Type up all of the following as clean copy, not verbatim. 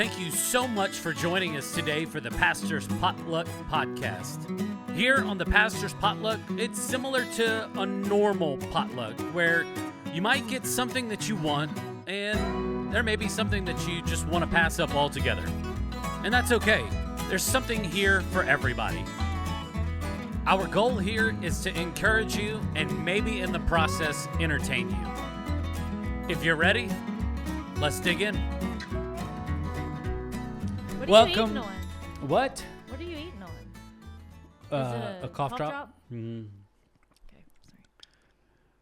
Thank you so much for joining us today for the Pastor's Potluck Podcast. Here on the Pastor's Potluck, it's similar to a normal potluck where you might get something that you want and there may be something that you just want to pass up altogether. And that's okay. There's something here for everybody. Our goal here is to encourage you and maybe in the process entertain you. If you're ready, let's dig in. What are Welcome. you eating on? What? What are you eating on? Is it A cough drop? Okay, sorry.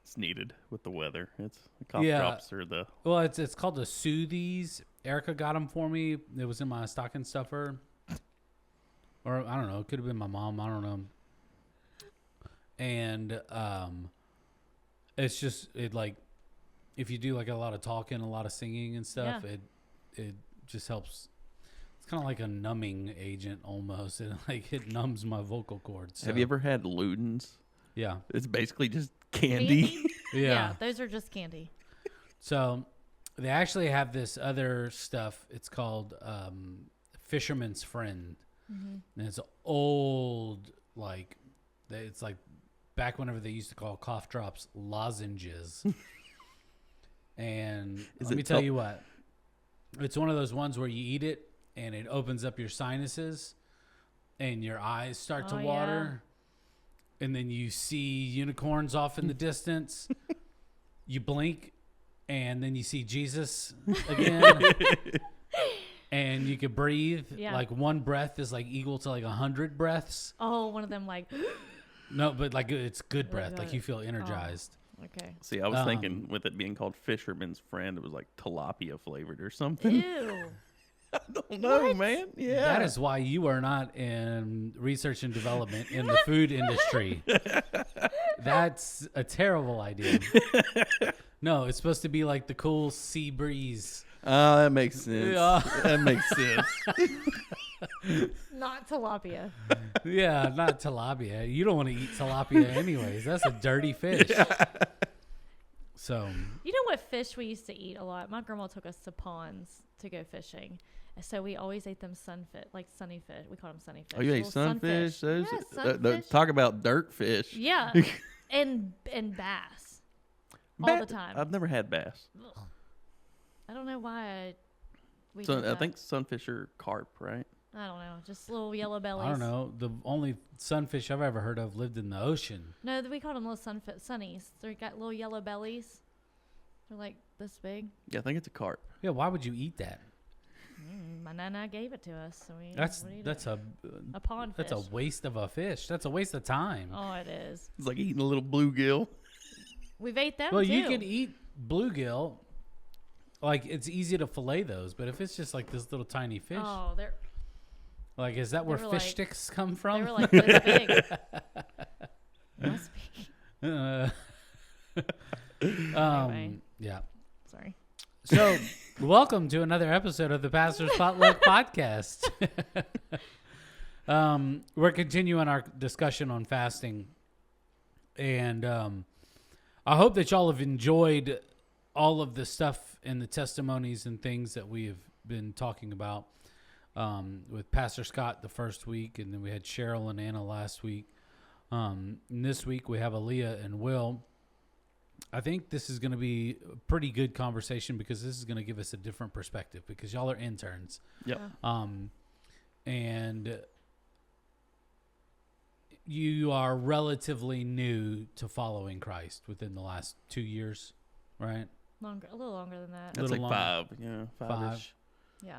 It's needed with the weather. It's cough Yeah. drops are the Well, it's called the Soothies. Erica got them for me. It was in my stocking stuffer. Or, I don't know. It could have been my mom. I don't know. And it's just, if you do like a lot of talking, a lot of singing and stuff, Yeah. it just helps. It's kind of like a numbing agent almost. It numbs my vocal cords. So. Have you ever had Ludens? Yeah. It's basically just candy. Yeah. Those are just candy. So they actually have this other stuff. It's called Fisherman's Friend. Mm-hmm. And it's old, it's like back whenever they used to call cough drops lozenges. And let me tell you what. It's one of those ones where you eat it and it opens up your sinuses and your eyes start to water. Yeah. And then you see unicorns off in the distance. You blink and then you see Jesus again. And you can breathe. Yeah. Like one breath is like equal to like 100 breaths. Oh, one of them like. No, but like it's good breath. Like you feel energized. Oh, okay. See, I was thinking with it being called Fisherman's Friend, it was like tilapia flavored or something. Ew. I don't know, What? man. Yeah. That is why you are not in research and development in the food industry. That's a terrible idea. No, it's supposed to be like the cool sea breeze. Oh, that makes sense. Yeah. That makes sense. Not tilapia. Yeah, not tilapia. You don't want to eat tilapia anyways. That's a dirty fish. So, You know what fish we used to eat a lot? My grandma took us to ponds to go fishing. And so we always ate them sunfish, like sunny fish. We call them sunny fish. Oh, you ate Little sunfish? Those, Yeah, sunfish. talk about dirt fish. Yeah. and bass. All the time. I've never had bass. Ugh. I don't know why we So did I that. think sunfish are carp, right? I don't know. Just little yellow bellies. I don't know. The only sunfish I've ever heard of lived in the ocean. No, we called them little sunnies. They got little yellow bellies. They're like this big. Yeah, I think it's a carp. Yeah, why would you eat that? My nana gave it to us. So we That's we a pond fish. that's a waste of a fish. That's a waste of time. Oh, it is. It's like eating a little bluegill. We've ate them Well, too. you can eat bluegill. Like, it's easy to fillet those, but if it's just like this little tiny fish, Oh, like, is that where they were fish like- sticks come they from? were like this big. Must be. Anyway. Yeah. Sorry. So, welcome to another episode of the Pastor's Potluck Podcast. We're continuing our discussion on fasting, and I hope that y'all have enjoyed all of the stuff and the testimonies and things that we have been talking about with Pastor Scott the first week, and then we had Cheryl and Anna last week. And this week we have Aleigha and Will. I think this is going to be a pretty good conversation because this is going to give us a different perspective because y'all are interns. Yep. And you are relatively new to following Christ within the last 2 years, right? A little longer than that. That's Little like longer. 5. Yeah, 5-ish. 5. Yeah.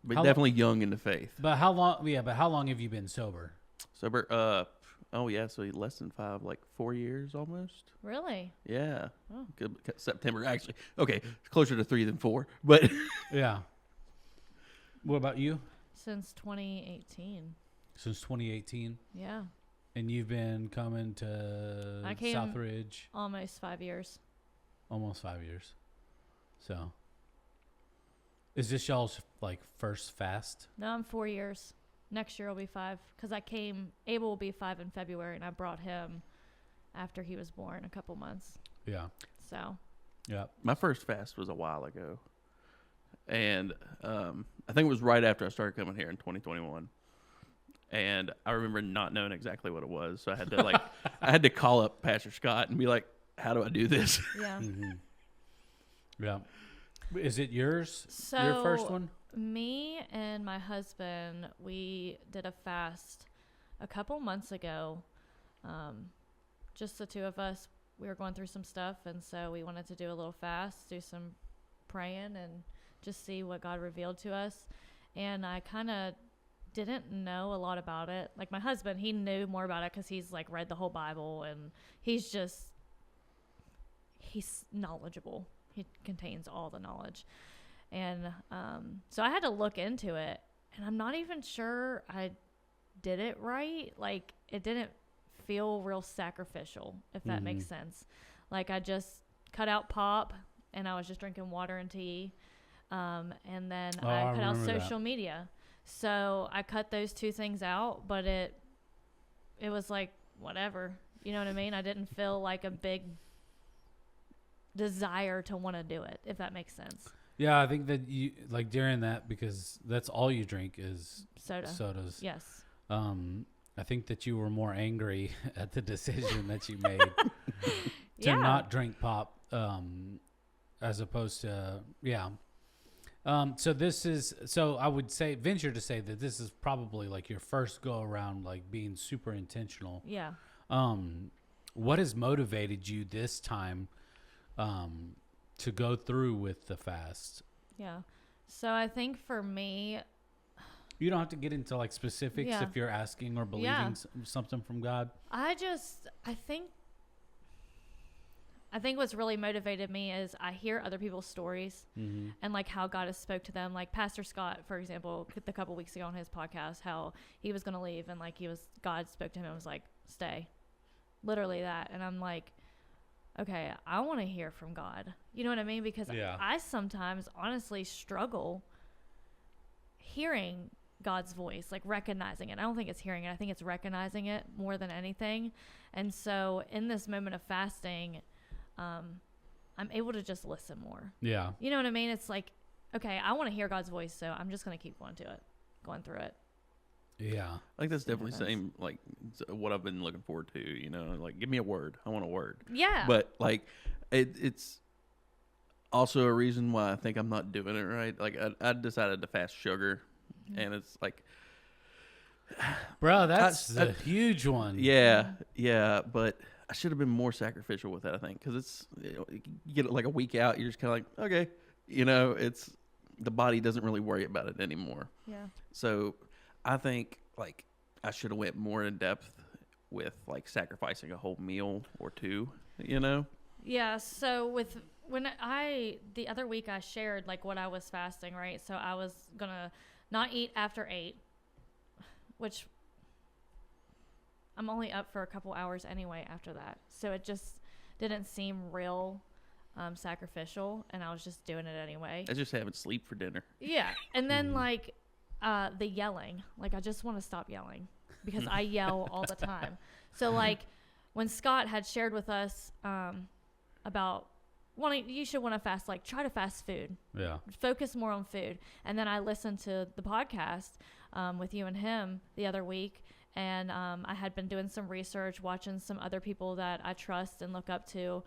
But How definitely young in the faith. But how long? Yeah, but how long have you been sober? Sober, oh yeah, so less than 5, like 4 years almost. Really? Yeah. Oh. Good, September, actually. Okay, closer to 3 than 4. But Yeah. What about you? Since 2018. Since 2018, Yeah. and you've been coming to I came- Southridge Almost 5 years. almost 5 years. So, is this y'all's like first fast? No, I'm 4 years. Next year will be 5 because Abel will be 5 in February, and I brought him after he was born a couple months. Yeah. So Yeah. my first fast was a while ago. And I think it was right after I started coming here in 2021. And I remember not knowing exactly what it was. So I had to I had to call up Pastor Scott and be like, how do I do this? Yeah. Yeah. Is it yours? So your first one? Me and my husband, we did a fast a couple months ago. Just the two of us. We were going through some stuff, and so we wanted to do a little fast, do some praying, and just see what God revealed to us. And I kind of didn't know a lot about it. Like my husband, he knew more about it because he's like read the whole Bible, and he's knowledgeable. He contains all the knowledge. And so I had to look into it, and I'm not even sure I did it right. Like it didn't feel real sacrificial, if that makes sense. Like I just cut out pop, and I was just drinking water and tea. And then I cut out social media. So I cut those two things out, but it was like whatever. You know what I mean? I didn't feel like a big desire to want to do it, if that makes sense. Yeah, I think that you like during that, because that's all you drink is sodas. Yes. I think that you were more angry at the decision that you made to not drink pop, as opposed to So I would venture to say that this is probably like your first go around, like being super intentional. Yeah. What has motivated you this time to go through with the fast? Yeah. So I think for me, you don't have to get into like specifics if you're asking or believing something from God. I think what's really motivated me is I hear other people's stories and like how God has spoke to them. Like Pastor Scott, for example, a couple weeks ago on his podcast, how he was going to leave and like God spoke to him and was like, stay. Literally that. And I'm like, okay, I want to hear from God. You know what I mean? Because I sometimes honestly struggle hearing God's voice, like recognizing it. I don't think it's hearing it. I think it's recognizing it more than anything. And so in this moment of fasting, I'm able to just listen more. Yeah. You know what I mean? It's like, okay, I want to hear God's voice, so I'm just going to keep going through it. Yeah. I think that's definitely same, like what I've been looking forward to, you know, like give me a word. I want a word. Yeah. But like it's also a reason why I think I'm not doing it right. Like I decided to fast sugar and it's like, bro, that's a huge one. Yeah. Yeah. But I should have been more sacrificial with that, I think, because it's, you get it like a week out, you're just kind of like, okay, you know, it's the body doesn't really worry about it anymore. Yeah. So I think like I should have went more in depth with like sacrificing a whole meal or two, you know? Yeah. So the other week I shared like what I was fasting, right? So I was going to not eat after 8, which I'm only up for a couple hours anyway after that. So it just didn't seem real sacrificial, and I was just doing it anyway. I just having sleep for dinner. Yeah. And then like the yelling, like I just want to stop yelling because I yell all the time. So like when Scott had shared with us about you should want to fast, like try to fast food. Yeah. Focus more on food. And then I listened to the podcast with you and him the other week. And I had been doing some research, watching some other people that I trust and look up to,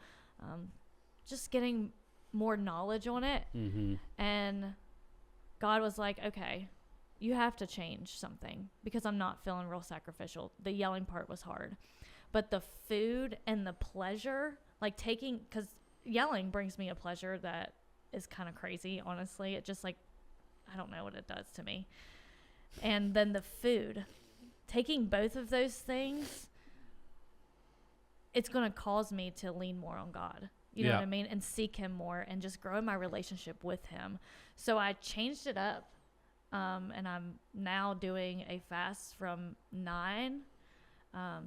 just getting more knowledge on it. Mm-hmm. And God was like, okay, you have to change something because I'm not feeling real sacrificial. The yelling part was hard. But the food and the pleasure, like because yelling brings me a pleasure that is kind of crazy, honestly. It just like, I don't know what it does to me. And then the food. Taking both of those things, it's going to cause me to lean more on God. You know what I mean? And seek him more and just grow my relationship with him. So I changed it up. And I'm now doing a fast from 9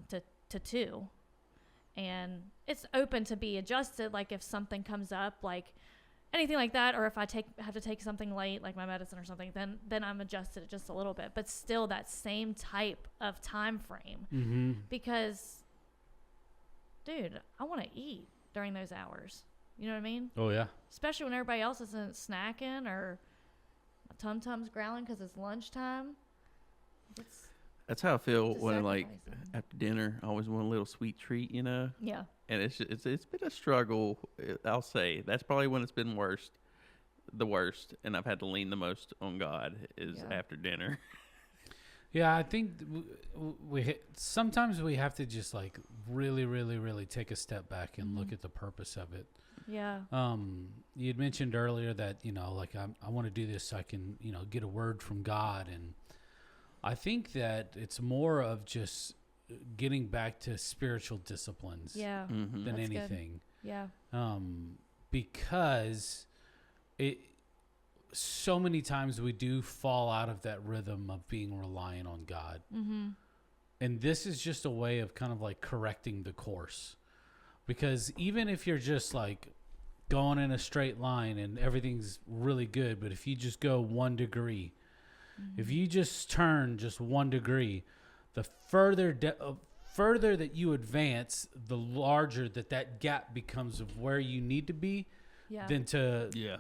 to 2. And it's open to be adjusted. Like if something comes up, like anything like that, or if I have to take something late, like my medicine or something, then I'm adjusted just a little bit, but still that same type of time frame. Mm-hmm. Because, dude, I want to eat during those hours. You know what I mean? Oh yeah. Especially when everybody else isn't snacking or tum-tums growling because it's lunchtime. That's how I feel Just when, like, sacrificing. after dinner, I always want a little sweet treat, you know? Yeah. And it's been a struggle, I'll say. That's probably when it's been the worst, and I've had to lean the most on God is after dinner. Yeah, I think sometimes we have to just like really, really, really take a step back and look at the purpose of it. Yeah. You had mentioned earlier that, like I want to do this so I can, get a word from God. And I think that it's more of just getting back to spiritual disciplines than That's anything. Good. Yeah. Because so many times we do fall out of that rhythm of being reliant on God. Mm-hmm. And this is just a way of kind of like correcting the course. Because even if you're just like going in a straight line and everything's really good, but if you just go 1 degree, if you just turn just 1 degree, the further that you advance, the larger that gap becomes of where you need to be.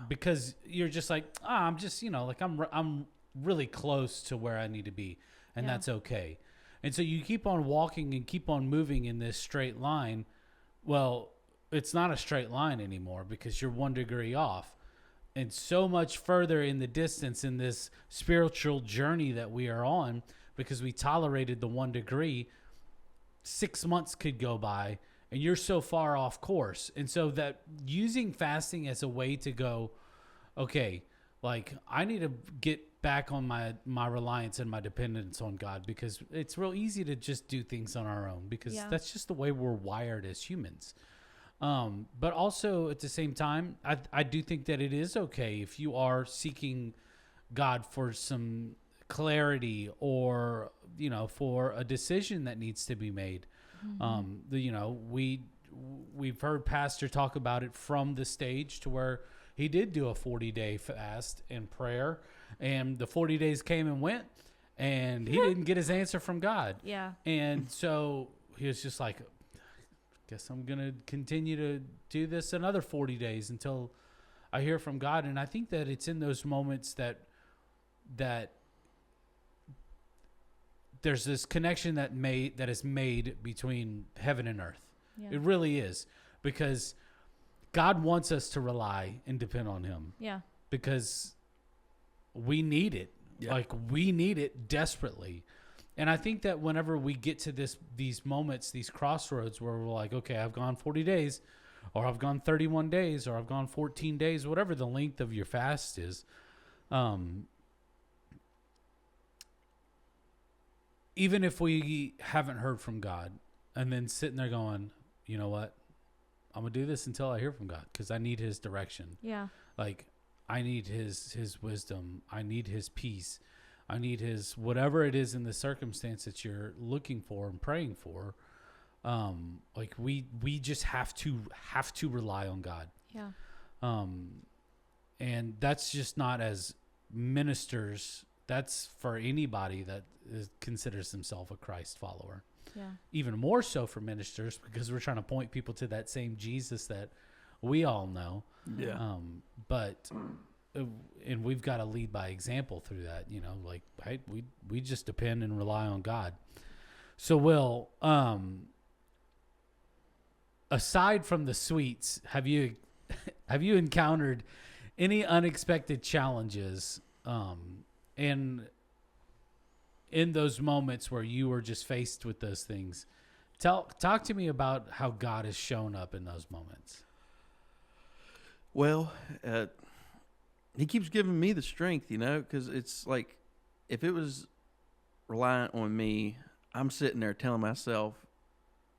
Because you're just like, I'm just, I'm really close to where I need to be, and that's okay. And so you keep on walking and keep on moving in this straight line. Well, it's not a straight line anymore because you're 1 degree off. And so much further in the distance in this spiritual journey that we are on, because we tolerated the 1 degree, 6 months could go by and you're so far off course. And so that using fasting as a way to go, okay, like I need to get back on my reliance and my dependence on God, because it's real easy to just do things on our own, because that's just the way we're wired as humans. But also at the same time, I do think that it is okay if you are seeking God for some clarity or, for a decision that needs to be made. We've heard Pastor talk about it from the stage to where he did do a 40-day fast and prayer, and the 40 days came and went, and he didn't get his answer from God. Yeah. And so he was just like, guess I'm going to continue to do this another 40 days until I hear from God. And I think that it's in those moments that there's this connection that is made between heaven and earth. Yeah. It really is, because God wants us to rely and depend on him. Yeah. Because we need it. Yeah. Like we need it desperately. And I think that whenever we get to these moments, these crossroads where we're like, okay, I've gone 40 days, or I've gone 31 days, or I've gone 14 days, whatever the length of your fast is, even if we haven't heard from God, and then sitting there going, you know what, I'm going to do this until I hear from God, because I need his direction. Yeah. Like, I need his wisdom. I need his peace. I need his whatever it is in the circumstance that you're looking for and praying for. Like we just have to rely on God. Yeah. And that's just not as ministers. That's for anybody that considers himself a Christ follower. Yeah. Even more so for ministers, because we're trying to point people to that same Jesus that we all know. Yeah. And we've got to lead by example through that, like, right? We just depend and rely on God. So, Will, aside from the sweets, have you encountered any unexpected challenges in those moments where you were just faced with those things? Talk to me about how God has shown up in those moments. Well, he keeps giving me the strength, because it's like, if it was reliant on me, I'm sitting there telling myself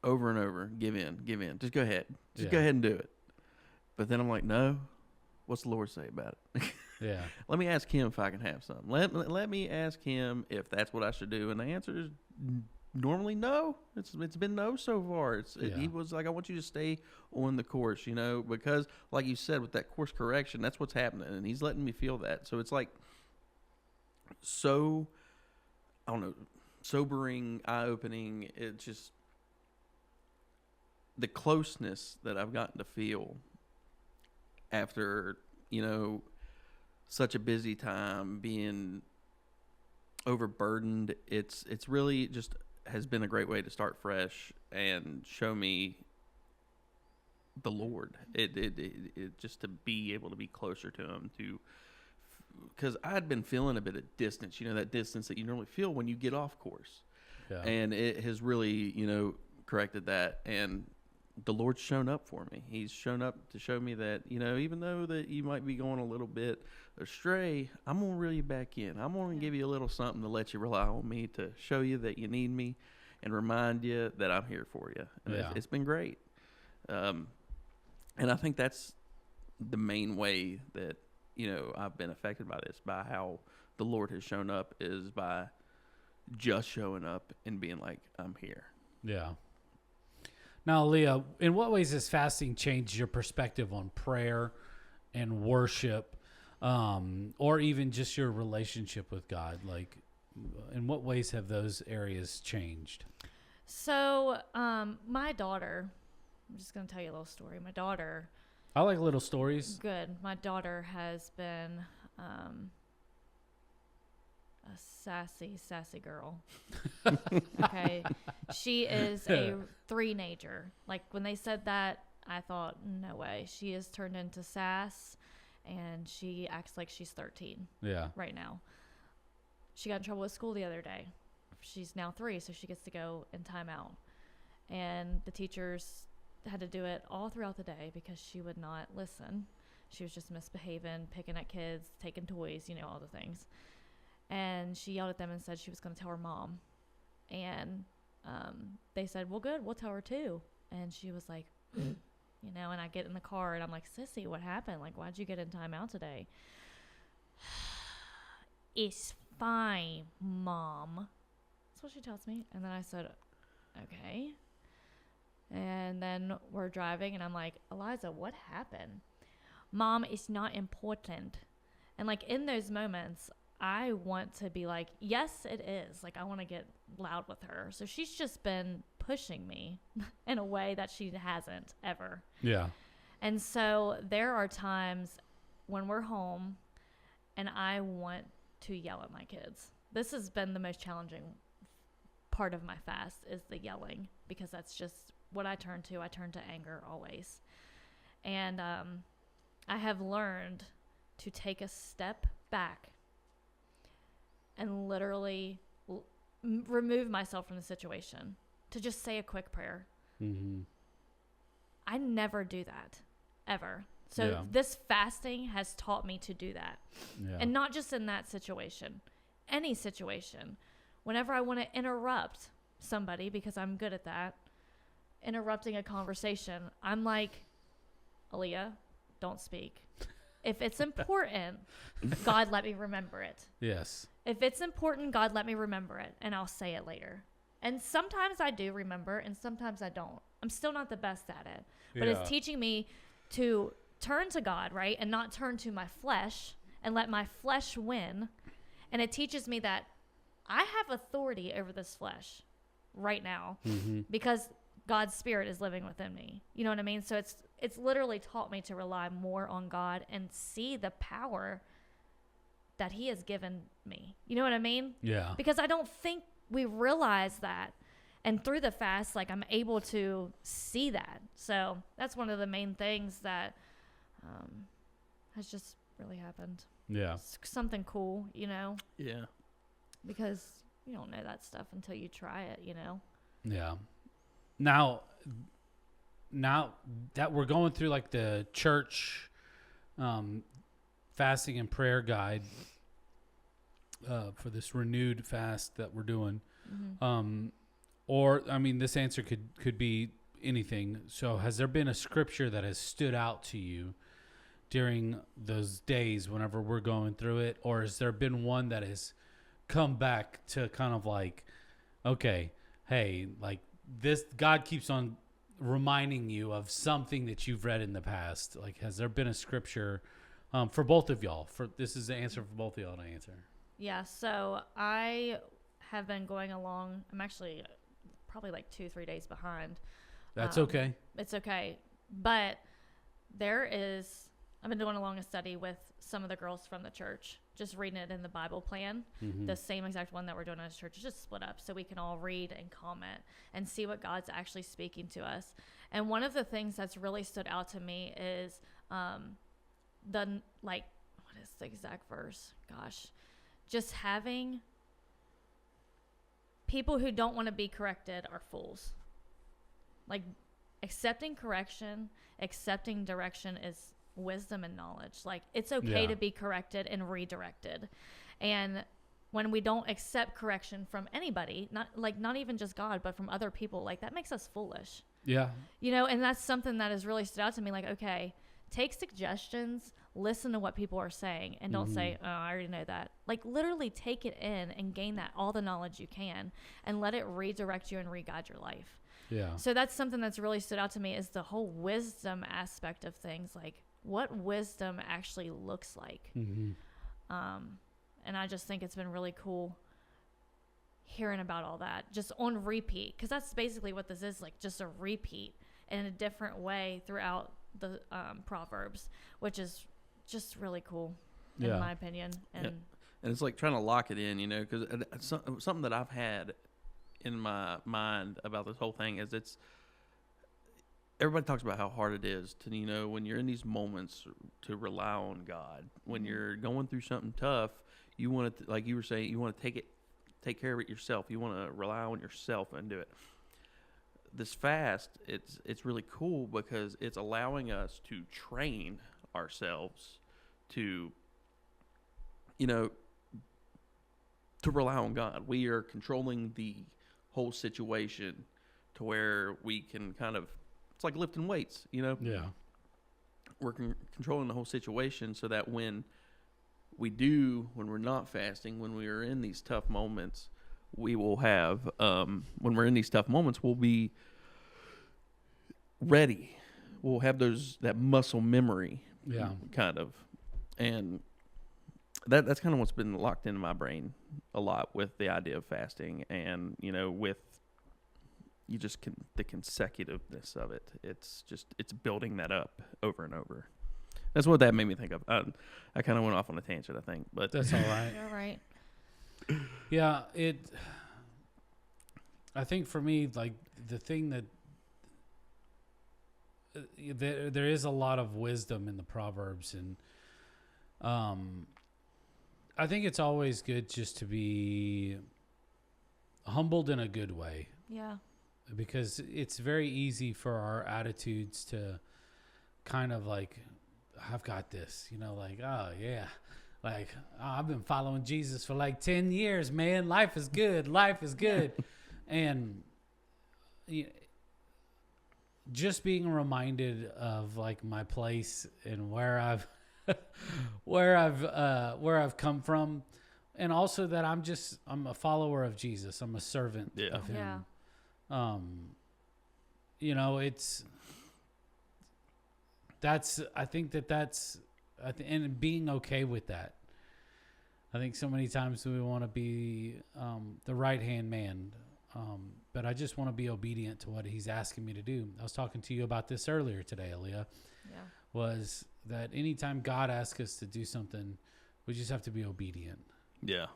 over and over, give in, just go ahead. Just go ahead and do it. But then I'm like, no, what's the Lord say about it? Yeah. Let me ask him if I can have something. Let me ask him if that's what I should do. And the answer is normally no. It's been no so far. He was like, I want you to stay on the course, because like you said, with that course correction, that's what's happening, and he's letting me feel that. So it's like, so I don't know, sobering, eye-opening. It's just the closeness that I've gotten to feel after such a busy time, being overburdened, it's really just has been a great way to start fresh and show me the Lord. It just to be able to be closer to Him, because I had been feeling a bit of distance, that distance that you normally feel when you get off course. Yeah. And it has really, corrected that. And the Lord's shown up for me. He's shown up to show me that, even though that you might be going a little bit astray, I'm going to reel you back in. I'm going to give you a little something to let you rely on me, to show you that you need me and remind you that I'm here for you. And it's been great. And I think that's the main way that, I've been affected by this, by how the Lord has shown up, is by just showing up and being like, I'm here. Yeah. Now, Aleigha, in what ways has fasting changed your perspective on prayer and worship, or even just your relationship with God? Like, in what ways have those areas changed? So, my daughter, I'm just going to tell you a little story. My daughter. I like little stories. Good. My daughter has been a sassy girl. Okay. She is a three-nager. Like, when they said that, I thought, no way. She has turned into sass, and she acts like she's 13 right now. She got in trouble at school the other day. She's now 3, so she gets to go in timeout. And the teachers had to do it all throughout the day because she would not listen. She was just misbehaving, picking at kids, taking toys, all the things. And she yelled at them and said she was going to tell her mom. And they said, well, good, we'll tell her too. And she was like, and I get in the car and I'm like, Sissy, what happened? Like, why'd you get in timeout today? It's fine, Mom. That's what she tells me. And then I said, okay. And then we're driving and I'm like, Eliza, what happened? Mom, it's not important. And like in those moments, I want to be like, yes, it is. Like, I want to get loud with her. So she's just been pushing me in a way that she hasn't ever. Yeah. And so there are times when we're home and I want to yell at my kids. This has been the most challenging part of my fast, is the yelling, because that's just what I turn to. I turn to anger always. And I have learned to take a step back and literally remove myself from the situation, to just say a quick prayer. Mm-hmm. I never do that, ever. So this fasting has taught me to do that. Yeah. And not just in that situation, any situation. Whenever I want to interrupt somebody, because I'm good at that, interrupting a conversation, I'm like, Aleigha, don't speak. If it's important, God, let me remember it. Yes. If it's important, God, let me remember it, and I'll say it later. And sometimes I do remember, and sometimes I don't. I'm still not the best at it. But it's teaching me to turn to God, right, and not turn to my flesh and let my flesh win. And it teaches me that I have authority over this flesh right now, because God's Spirit is living within me. You know what I mean? So it's literally taught me to rely more on God and see the power that He has given me. You know what I mean? Yeah. Because I don't think we realize that. And through the fast, like, I'm able to see that. So that's one of the main things that has just really happened. Yeah. It's something cool, Yeah. Because you don't know that stuff until you try it, Yeah. Now that we're going through like the church fasting and prayer guide for this renewed fast that we're doing, or I mean, this answer could be anything. So has there been a scripture that has stood out to you during those days whenever we're going through it, or has there been one that has come back to kind of like, okay, hey, like, this, God keeps on reminding you of something that you've read in the past? Like, has there been a scripture for both of y'all? This is the answer for both of y'all to answer. Yeah, so I have been going along. I'm actually probably like 2-3 days behind. That's okay. It's okay. But there is I've been doing along a study with some of the girls from the church, just reading it in the Bible plan, the same exact one that we're doing as church, just split up so we can all read and comment and see what God's actually speaking to us. And one of the things that's really stood out to me is what is the exact verse? Gosh, just having people who don't want to be corrected are fools. Like, accepting correction, accepting direction is wisdom and knowledge. Like, it's okay to be corrected and redirected. And when we don't accept correction from anybody, not even just God, but from other people, like, that makes us foolish. Yeah. You know, and that's something that has really stood out to me. Like, okay, take suggestions, listen to what people are saying, and don't say, oh, I already know that. Like, literally take it in and gain that, all the knowledge you can, and let it redirect you and re-guide your life. Yeah. So that's something that's really stood out to me, is the whole wisdom aspect of things. Like, what wisdom actually looks like. And I just think it's been really cool hearing about all that just on repeat, because that's basically what this is, like, just a repeat in a different way throughout the Proverbs, which is just really cool in my opinion. And it's like trying to lock it in, you know, because something that I've had in my mind about this whole thing is everybody talks about how hard it is to, you know, when you're in these moments, to rely on God. When you're going through something tough, you want to, like you were saying, you want to take care of it yourself. You want to rely on yourself and do it. This fast, it's really cool because it's allowing us to train ourselves to, you know, to rely on God. We are controlling the whole situation to where we can kind of, it's like lifting weights, you know? Yeah. We're controlling the whole situation so that when we're not fasting, when we are in these tough moments, we will have, when we're in these tough moments, we'll be ready. We'll have that muscle memory. Yeah. Kind of. And that's kind of what's been locked into my brain a lot with the idea of fasting, and, you know, with the consecutiveness of it. It's building that up over and over. That's what that made me think of. I kind of went off on a tangent, I think, but that's all right. You're right. Yeah, I think for me, like, the thing that there is a lot of wisdom in the Proverbs, and I think it's always good just to be humbled in a good way. Yeah. Because it's very easy for our attitudes to kind of like, I've got this, you know, like, oh yeah, like, oh, I've been following Jesus for like 10 years, man. Life is good. Life is good. And just being reminded of, like, my place and where I've come from, and also that I'm a follower of Jesus. I'm a servant of him. Yeah. You know, I think and being okay with that. I think so many times we want to be the right-hand man, but I just want to be obedient to what he's asking me to do. I was talking to you about this earlier today, Aleigha. Yeah. Was that anytime God asks us to do something, we just have to be obedient. Yeah.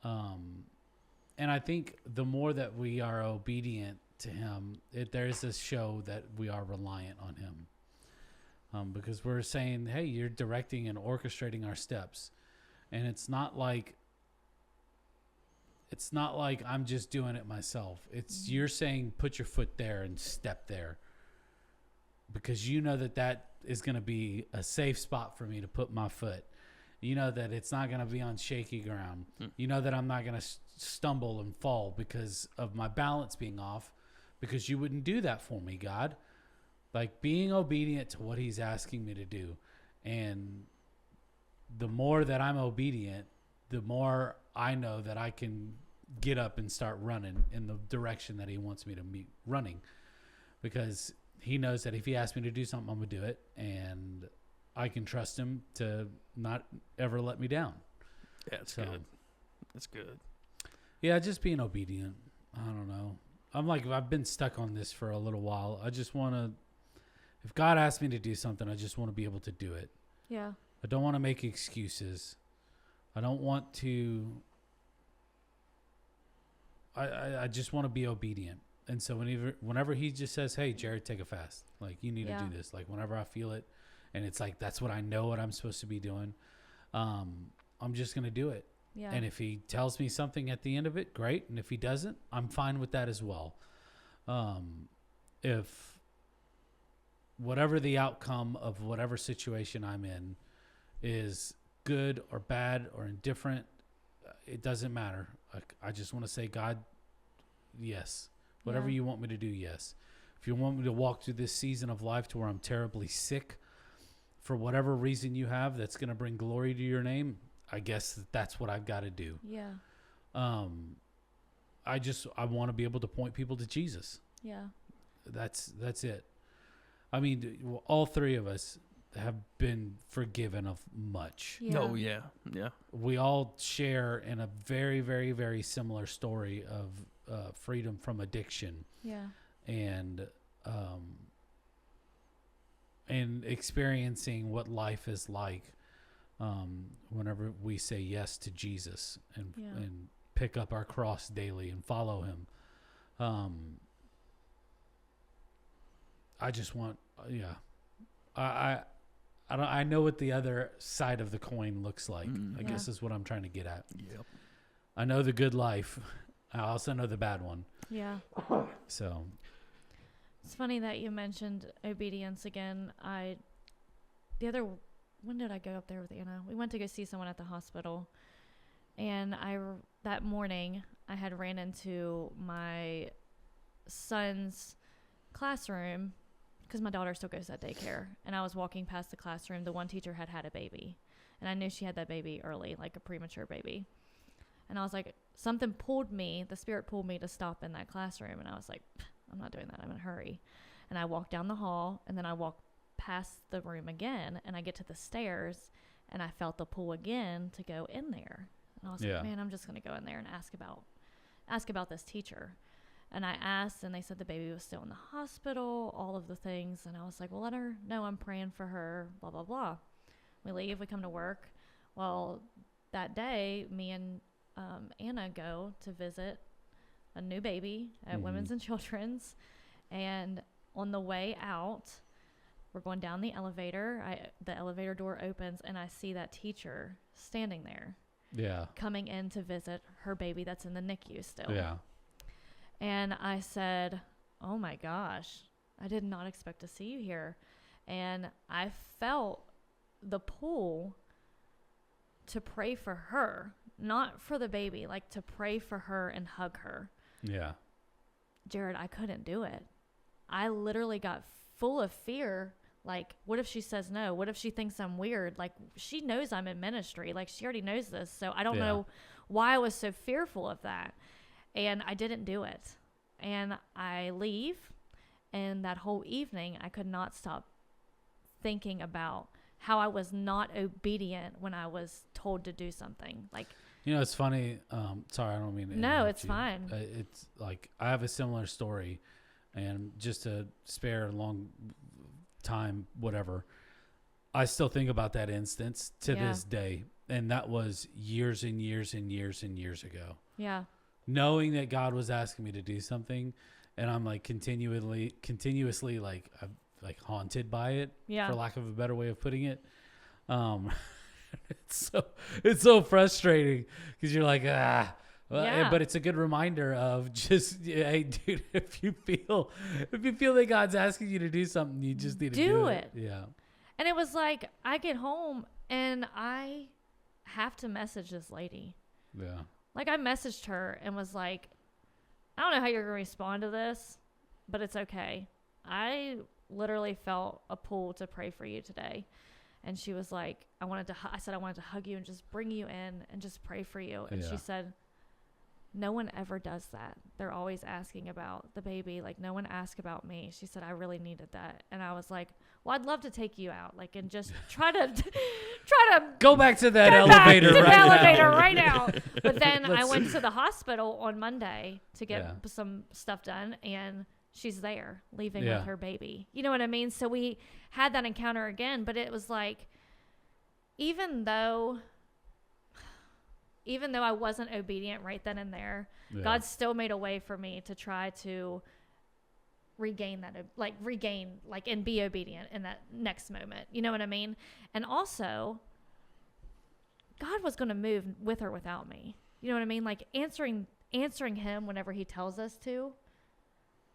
And I think the more that we are obedient to him, there is this show that we are reliant on him. Because we're saying, hey, you're directing and orchestrating our steps. And it's not like I'm just doing it myself. It's you're saying, put your foot there and step there. Because you know that is going to be a safe spot for me to put my foot. You know that it's not going to be on shaky ground. You know that I'm not going to stumble and fall because of my balance being off, because you wouldn't do that for me, God. Like, being obedient to what he's asking me to do. And the more that I'm obedient, the more I know that I can get up and start running in the direction that he wants me to be running. Because he knows that if he asks me to do something, I'm going to do it. And I can trust him to not ever let me down. Yeah, it's good. That's good. Yeah, just being obedient. I don't know. I've been stuck on this for a little while. I just want to, if God asks me to do something, I just want to be able to do it. Yeah. I don't want to make excuses. I don't want to. I just want to be obedient. And so whenever he just says, "Hey, Jared, take a fast. Like, you need to do this." Like, whenever I feel it, and it's like that's what I know what I'm supposed to be doing, I'm just gonna do it. Yeah. And if he tells me something at the end of it, great. And if he doesn't, I'm fine with that as well. If whatever the outcome of whatever situation I'm in is good or bad or indifferent, it doesn't matter. I just want to say, God, yes. Whatever you want me to do, yes. If you want me to walk through this season of life to where I'm terribly sick for whatever reason you have that's going to bring glory to your name, I guess that's what I've got to do. Yeah. I want to be able to point people to Jesus. Yeah. That's it. I mean, all three of us have been forgiven of much. Yeah. Oh, yeah. Yeah. We all share in a very, very, very similar story of freedom from addiction. Yeah. And experiencing what life is like whenever we say yes to Jesus and pick up our cross daily and follow him. I just want, I know what the other side of the coin looks like. I guess is what I'm trying to get at. Yep. I know the good life. I also know the bad one. Yeah. So It's funny that you mentioned obedience again. When did I go up there with Anna? We went to go see someone at the hospital. And that morning, I had ran into my son's classroom because my daughter still goes to that daycare. And I was walking past the classroom. The one teacher had a baby. And I knew she had that baby early, like a premature baby. And I was like, something pulled me, the Spirit pulled me to stop in that classroom. And I was like, I'm not doing that. I'm in a hurry. And I walked down the hall, and then I walked past the room again, and I get to the stairs, and I felt the pull again to go in there. And I was like, man, I'm just going to go in there and ask about this teacher. And I asked, and they said the baby was still in the hospital, all of the things. And I was like, well, let her know I'm praying for her, blah, blah, blah. We leave, we come to work. Well, that day, me and Anna go to visit a new baby at Women's and Children's. And on the way out, we're going down the elevator. The elevator door opens, and I see that teacher standing there. Yeah. Coming in to visit her baby that's in the NICU still. Yeah. And I said, oh my gosh, I did not expect to see you here. And I felt the pull to pray for her, not for the baby, like to pray for her and hug her. Yeah. Jared, I couldn't do it. I literally got full of fear. Like, what if she says no? What if she thinks I'm weird? Like, she knows I'm in ministry. Like, she already knows this. So I don't know why I was so fearful of that. And I didn't do it. And I leave. And that whole evening, I could not stop thinking about how I was not obedient when I was told to do something. Like, you know, it's funny. Sorry, I don't mean to no, it's you. fine. It's like I have a similar story, and just to spare a long time, whatever, I still think about that instance to this day. And that was years and years and years and years ago. Yeah. Knowing that God was asking me to do something, and I'm like continuously like haunted by it, for lack of a better way of putting it. It's so frustrating because you're like, but it's a good reminder of just, hey, dude, if you feel that God's asking you to do something, you just need to do it. Yeah. And it was like, I get home and I have to message this lady. Yeah. Like, I messaged her and was like, I don't know how you're going to respond to this, but it's okay. I literally felt a pull to pray for you today. And she was like, I said I wanted to hug you and just bring you in and just pray for you. And she said, no one ever does that. They're always asking about the baby. Like, no one asked about me. She said, I really needed that. And I was like, well, I'd love to take you out, like, and just try to go back to that elevator right now. But then I went to the hospital on Monday to get some stuff done, and she's there leaving with her baby. You know what I mean? So we had that encounter again, but it was like, even though I wasn't obedient right then and there, God still made a way for me to try to regain, and be obedient in that next moment. You know what I mean? And also, God was going to move with or without me. You know what I mean? Like answering him whenever he tells us to.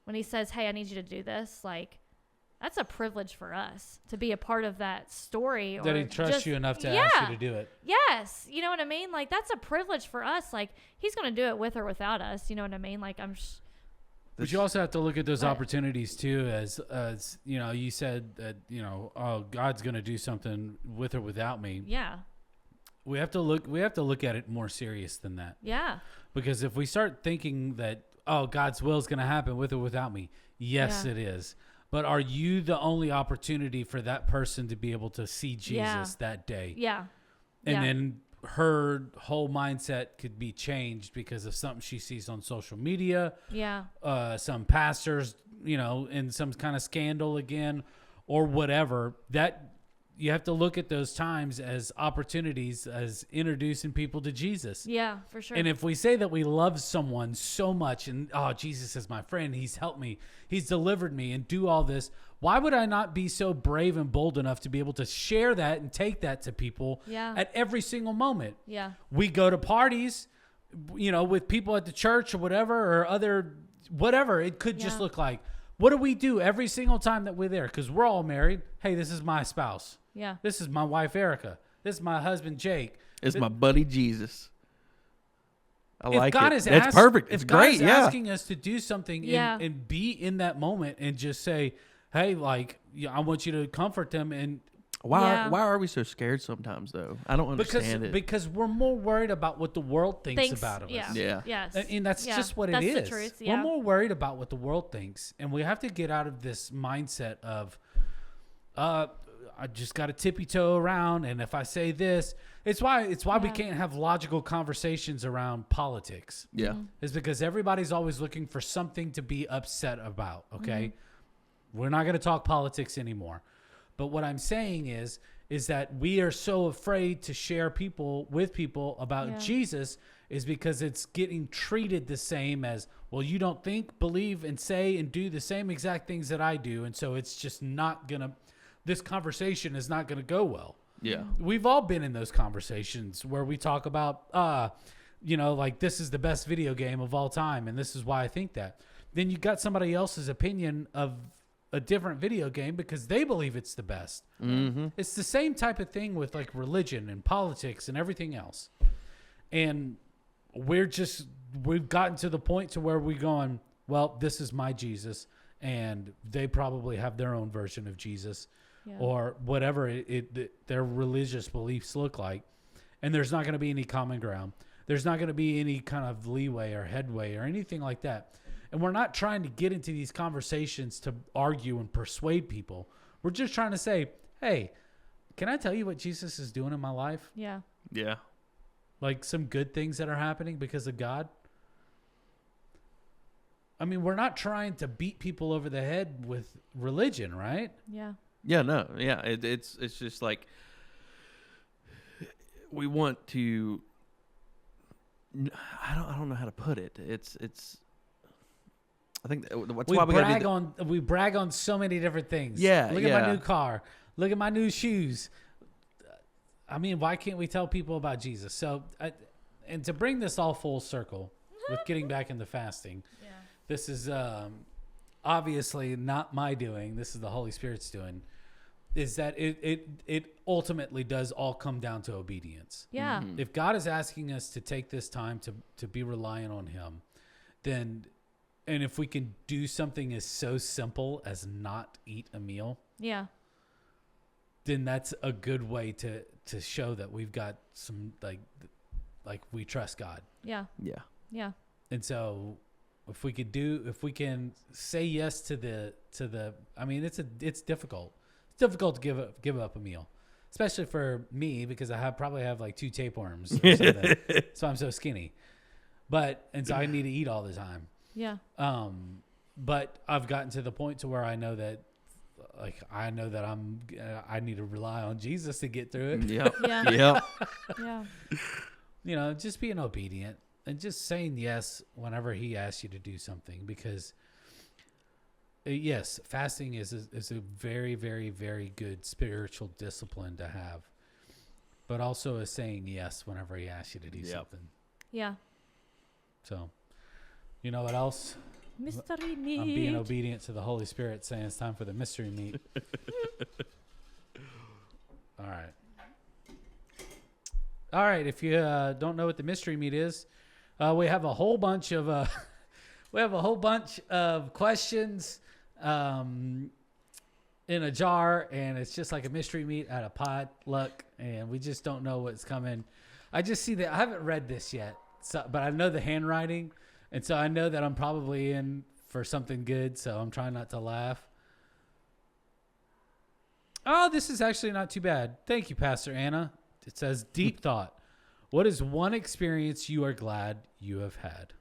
When he says, hey, I need you to do this, like, that's a privilege for us to be a part of that story. That he trusts you enough to ask you to do it. Yes. You know what I mean? Like, that's a privilege for us. Like, he's going to do it with or without us. You know what I mean? Like, But you also have to look at those opportunities too, as you know, you said that, you know, oh, God's going to do something with or without me. Yeah. We have to look at it more serious than that. Yeah. Because if we start thinking that, oh, God's will is going to happen with or without me, yes, it is. But are you the only opportunity for that person to be able to see Jesus that day? Yeah. And then her whole mindset could be changed because of something she sees on social media. Yeah. Some pastors, you know, in some kind of scandal again, or whatever. That you have to look at those times as opportunities, as introducing people to Jesus. Yeah, for sure. And if we say that we love someone so much and, oh, Jesus is my friend, he's helped me, he's delivered me, and do all this, why would I not be so brave and bold enough to be able to share that and take that to people at every single moment? Yeah. We go to parties, you know, with people at the church or whatever, or other, whatever. It could just look like, what do we do every single time that we're there? Because we're all married. Hey, this is my spouse. Yeah. This is my wife, Erica. This is my husband, Jake. It's my buddy, Jesus. I if like God it. Is It's perfect. It's if great. God is asking us to do something and be in that moment and just say, hey, like, I want you to comfort them. And why are we so scared sometimes, though? I don't understand it. Because we're more worried about what the world thinks about us. Yeah. Yes. And that's just what that's it is. The truth. We're more worried about what the world thinks. And we have to get out of this mindset of, I just got to tippy toe around. And if I say this, it's why we can't have logical conversations around politics. Yeah. It's because everybody's always looking for something to be upset about. Okay. We're not going to talk politics anymore. But what I'm saying is that we are so afraid to share with people about Jesus is because it's getting treated the same as, well, you don't think, believe, and say and do the same exact things that I do. And so it's just not going to, this conversation is not going to go well. Yeah. We've all been in those conversations where we talk about, you know, like, this is the best video game of all time, and this is why I think that. Then you got somebody else's opinion of a different video game because they believe it's the best. Mm-hmm. It's the same type of thing with, like, religion and politics and everything else. And we've gotten to the point to where we're going, well, this is my Jesus, and they probably have their own version of Jesus. Or whatever their religious beliefs look like. And there's not going to be any common ground. There's not going to be any kind of leeway or headway or anything like that. And we're not trying to get into these conversations to argue and persuade people. We're just trying to say, hey, can I tell you what Jesus is doing in my life? Yeah. Yeah. Like some good things that are happening because of God. I mean, we're not trying to beat people over the head with religion, right? Yeah. Yeah, no, yeah. It's just like we want to. I don't know how to put it. It's. I think that's why we brag on so many different things. Yeah, look at my new car. Look at my new shoes. I mean, why can't we tell people about Jesus? So, and to bring this all full circle with getting back into fasting, this is obviously not my doing. This is the Holy Spirit's doing. Is that it ultimately does all come down to obedience. Yeah. Mm-hmm. If God is asking us to take this time to be reliant on him, then, and if we can do something as so simple as not eat a meal, then that's a good way to show that we've got some, like we trust God. Yeah. Yeah. Yeah. And so if we can say yes to the, I mean, it's difficult. It's difficult to give up a meal, especially for me because I probably have like 2 tapeworms or something. So I'm so skinny, and so I need to eat all the time. Yeah. But I've gotten to the point to where I know that like I know that I need to rely on Jesus to get through it. Yep. Yeah. Yep. Yeah. You know, just being obedient and just saying yes whenever he asks you to do something, because yes, fasting is a very, very, very good spiritual discipline to have, but also is saying yes whenever he asks you to do something. Yeah. So, you know what else? Mystery meat. I'm being obedient to the Holy Spirit, saying it's time for the mystery meat. All right. If you don't know what the mystery meat is, we have a whole bunch of questions in a jar, and it's just like a mystery meat at a potluck, and we just don't know what's coming. I just see that I haven't read this yet, but I know the handwriting, and so I know that I'm probably in for something good. So I'm trying not to laugh. Oh, this is actually not too bad. Thank you, Pastor Anna. It says, deep thought. What is one experience you are glad you have had?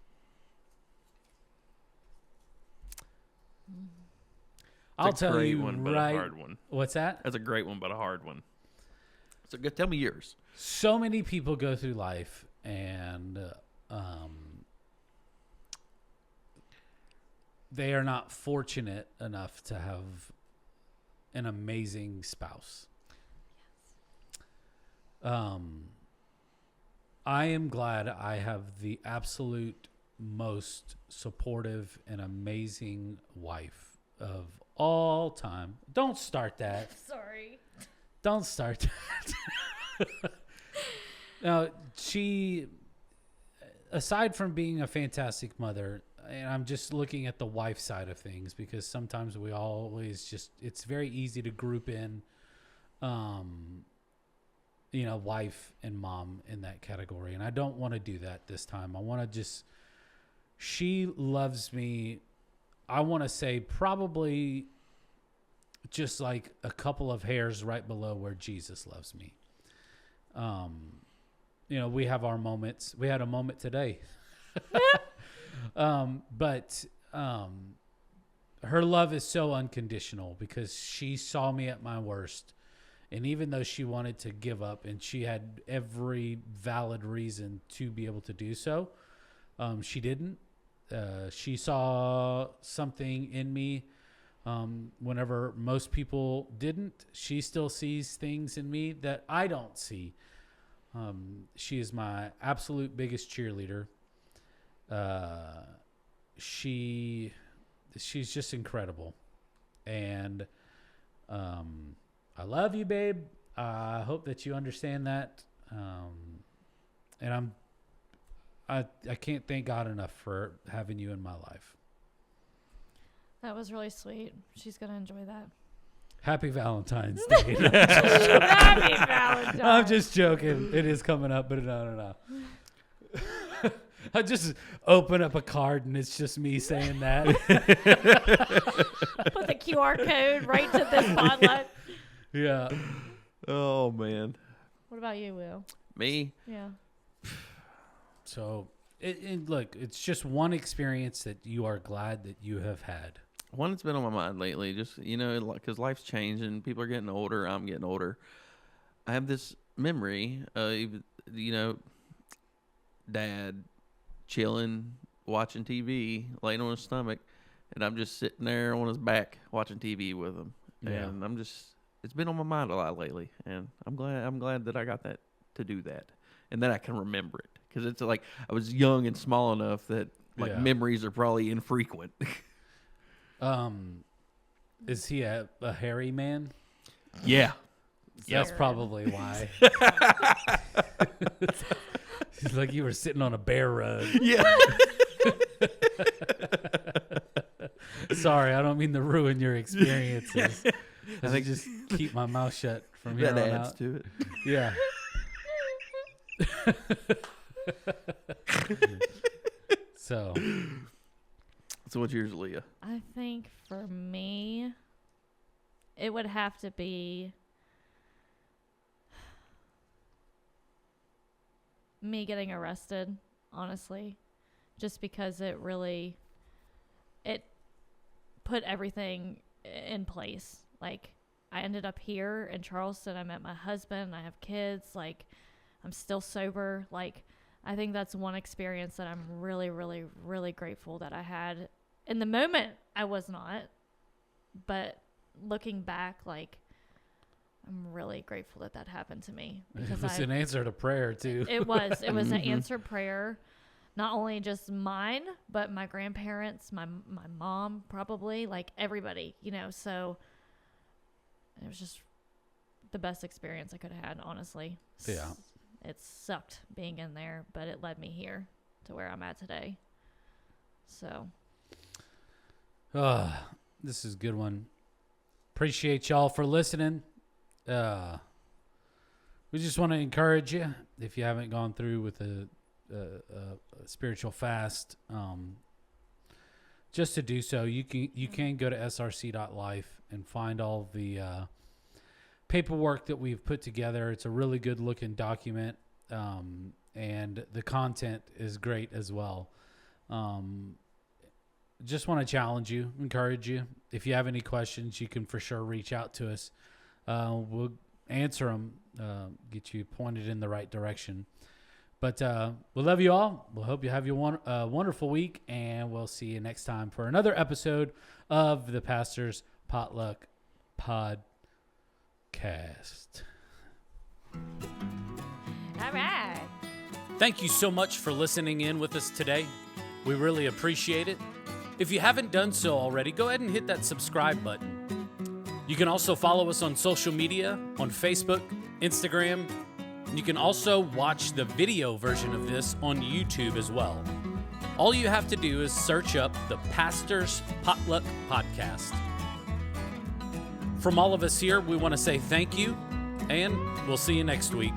I'll tell you one, but a hard one. What's that? That's a great one, but a hard one. So tell me yours. So many people go through life and they are not fortunate enough to have an amazing spouse. I am glad I have the absolute most supportive and amazing wife of all time. Don't start that. Sorry. Don't start that. Now, she, aside from being a fantastic mother, and I'm just looking at the wife side of things, because sometimes we always just, it's very easy to group in, wife and mom in that category. And I don't want to do that this time. I want to just, she loves me, I want to say probably just like a couple of hairs right below where Jesus loves me. We have our moments. We had a moment today. But her love is so unconditional, because she saw me at my worst. And even though she wanted to give up, and she had every valid reason to be able to do so, she didn't. She saw something in me whenever most people didn't. She still sees things in me that I don't see. She is my absolute biggest cheerleader. She's just incredible. And I love you, babe. I hope that you understand that. And I can't thank God enough for having you in my life. That was really sweet. She's going to enjoy that. Happy Valentine's Day. Happy Valentine's. I'm just joking. It is coming up, but no. I just open up a card and it's just me saying that. Put the QR code right to this spotlight. Yeah. Oh, man. What about you, Will? Me? Yeah. So, look, it's just one experience that you are glad that you have had. One that's been on my mind lately, just, because life's changing. People are getting older. I'm getting older. I have this memory of, Dad chilling, watching TV, laying on his stomach, and I'm just sitting there on his back watching TV with him. Yeah. And it's been on my mind a lot lately, and I'm glad that I got that to do that, and that I can remember it, because it's like I was young and small enough that memories are probably infrequent. Is he a hairy man? Yeah. That's probably why. It's like you were sitting on a bear rug. Yeah. Sorry, I don't mean to ruin your experiences. I think just keep my mouth shut from here on out. That adds to it. Yeah. So what's yours, Aleigha? I think for me, it would have to be me getting arrested, honestly, just because it put everything in place. Like, I ended up here in Charleston. I met my husband. I have kids. Like, I'm still sober. Like, I think that's one experience that I'm really, really, really grateful that I had. In the moment, I was not. But looking back, like, I'm really grateful that that happened to me. It was an answer to prayer, too. It was. It was an answered prayer. Not only just mine, but my grandparents, my mom, probably, like everybody, you know. So it was just the best experience I could have had, honestly. Yeah. It sucked being in there, but it led me here to where I'm at today. So. This is a good one. Appreciate y'all for listening. We just want to encourage you, if you haven't gone through with a spiritual fast, just to do so. You can go to src.life and find all the paperwork that we've put together. It's a really good looking document, and the content is great as well. Just want to challenge you, encourage you. If you have any questions, you can for sure reach out to us. We'll answer them, get you pointed in the right direction. But we love you all. We'll hope you have your wonderful week, and we'll see you next time for another episode of the Pastor's Potluck Podcast. All right. Thank you so much for listening in with us today. We really appreciate it. If you haven't done so already, go ahead and hit that subscribe button. You can also follow us on social media, on Facebook, Instagram. You can also watch the video version of this on YouTube as well. All you have to do is search up the Pastor's Potluck Podcast. From all of us here, we want to say thank you, and we'll see you next week.